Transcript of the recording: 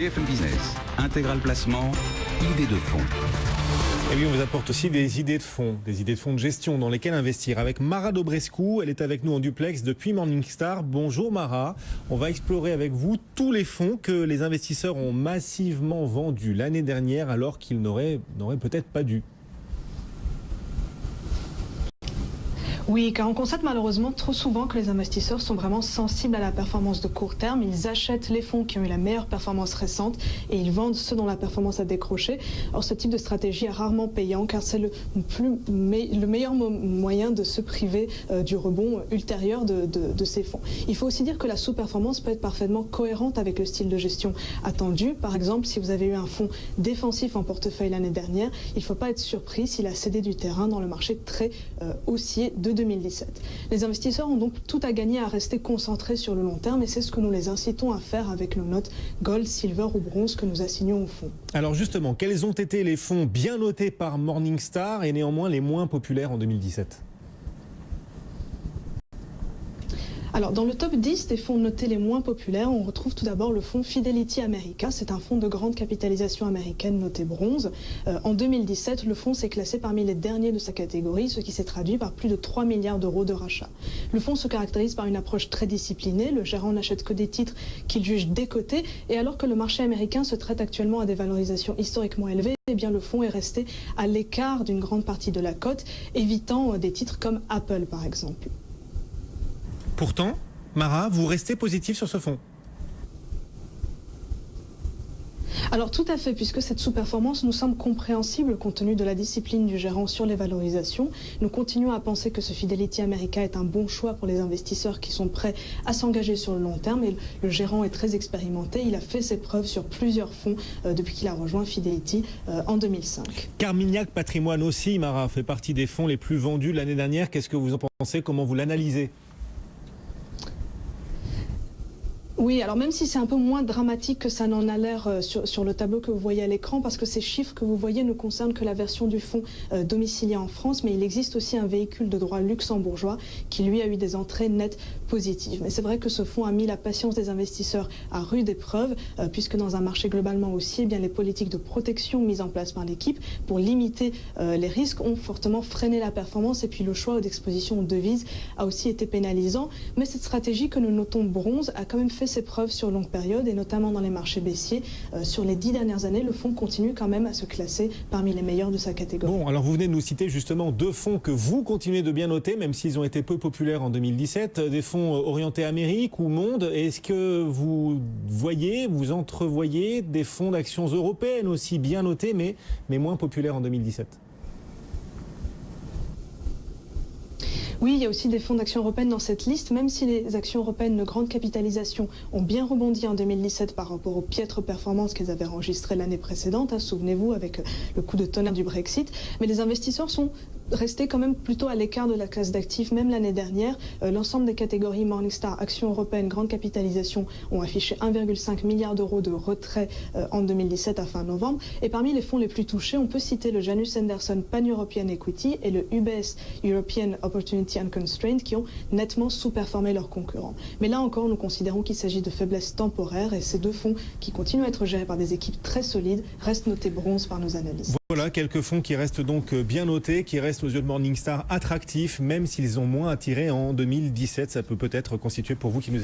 BFM Business, intégral placement, idée de fonds. Et oui, on vous apporte aussi des idées de fonds de gestion dans lesquels investir. Avec Mara Dobrescu, elle est avec nous en duplex depuis Morningstar. Bonjour Mara, on va explorer avec vous tous les fonds que les investisseurs ont massivement vendus l'année dernière alors qu'ils n'auraient peut-être pas dû. Oui, car on constate malheureusement trop souvent que les investisseurs sont vraiment sensibles à la performance de court terme. Ils achètent les fonds qui ont eu la meilleure performance récente et ils vendent ceux dont la performance a décroché. Or, ce type de stratégie est rarement payant car c'est le meilleur moyen de se priver du rebond ultérieur de ces fonds. Il faut aussi dire que la sous-performance peut être parfaitement cohérente avec le style de gestion attendu. Par exemple, si vous avez eu un fonds défensif en portefeuille l'année dernière, il ne faut pas être surpris s'il a cédé du terrain dans le marché très haussier de 2017. Les investisseurs ont donc tout à gagner à rester concentrés sur le long terme et c'est ce que nous les incitons à faire avec nos notes Gold, Silver ou Bronze que nous assignons aux fonds. Alors justement, quels ont été les fonds bien notés par Morningstar et néanmoins les moins populaires en 2017 ? Alors, dans le top 10 des fonds notés les moins populaires, on retrouve tout d'abord le fonds Fidelity America. C'est un fonds de grande capitalisation américaine noté bronze. En 2017, le fonds s'est classé parmi les derniers de sa catégorie, ce qui s'est traduit par plus de 3 milliards d'euros de rachat. Le fonds se caractérise par une approche très disciplinée. Le gérant n'achète que des titres qu'il juge décotés. Et alors que le marché américain se traite actuellement à des valorisations historiquement élevées, eh bien, le fonds est resté à l'écart d'une grande partie de la cote, évitant des titres comme Apple, par exemple. Pourtant, Mara, vous restez positif sur ce fonds. Alors tout à fait, puisque cette sous-performance nous semble compréhensible compte tenu de la discipline du gérant sur les valorisations. Nous continuons à penser que ce Fidelity America est un bon choix pour les investisseurs qui sont prêts à s'engager sur le long terme. Et le gérant est très expérimenté, il a fait ses preuves sur plusieurs fonds depuis qu'il a rejoint Fidelity en 2005. Carmignac Patrimoine aussi, Mara, fait partie des fonds les plus vendus l'année dernière. Qu'est-ce que vous en pensez? Comment vous l'analysez? Oui, alors même si c'est un peu moins dramatique que ça n'en a l'air sur le tableau que vous voyez à l'écran, parce que ces chiffres que vous voyez ne concernent que la version du fonds domicilié en France, mais il existe aussi un véhicule de droit luxembourgeois qui lui a eu des entrées nettes positives. Mais c'est vrai que ce fonds a mis la patience des investisseurs à rude épreuve, puisque dans un marché globalement haussier, eh bien, les politiques de protection mises en place par l'équipe pour limiter les risques ont fortement freiné la performance et puis le choix d'exposition aux devises a aussi été pénalisant. Mais cette stratégie que nous notons bronze a quand même fait ses preuves sur longue période et notamment dans les marchés baissiers. Sur les 10 dernières années, le fonds continue quand même à se classer parmi les meilleurs de sa catégorie. Bon, alors vous venez de nous citer justement deux fonds que vous continuez de bien noter, même s'ils ont été peu populaires en 2017, des fonds orientés Amérique ou monde. Est-ce que vous entrevoyez des fonds d'actions européennes aussi bien notés, mais moins populaires en 2017 ? Oui, il y a aussi des fonds d'actions européennes dans cette liste, même si les actions européennes de grande capitalisation ont bien rebondi en 2017 par rapport aux piètres performances qu'elles avaient enregistrées l'année précédente, souvenez-vous, avec le coup de tonnerre du Brexit. Mais les investisseurs sont restés quand même plutôt à l'écart de la classe d'actifs, même l'année dernière. L'ensemble des catégories Morningstar, actions européennes, grande capitalisation ont affiché 1,5 milliard d'euros de retrait en 2017 à fin novembre. Et parmi les fonds les plus touchés, on peut citer le Janus Henderson Pan-European Equity et le UBS European Opportunity Unconstrained qui ont nettement sous-performé leurs concurrents. Mais là encore, nous considérons qu'il s'agit de faiblesses temporaires et ces deux fonds qui continuent à être gérés par des équipes très solides restent notés bronze par nos analystes. Voilà, quelques fonds qui restent donc bien notés, qui restent aux yeux de Morningstar attractifs, même s'ils ont moins attiré en 2017. Ça peut être constitué pour vous qui nous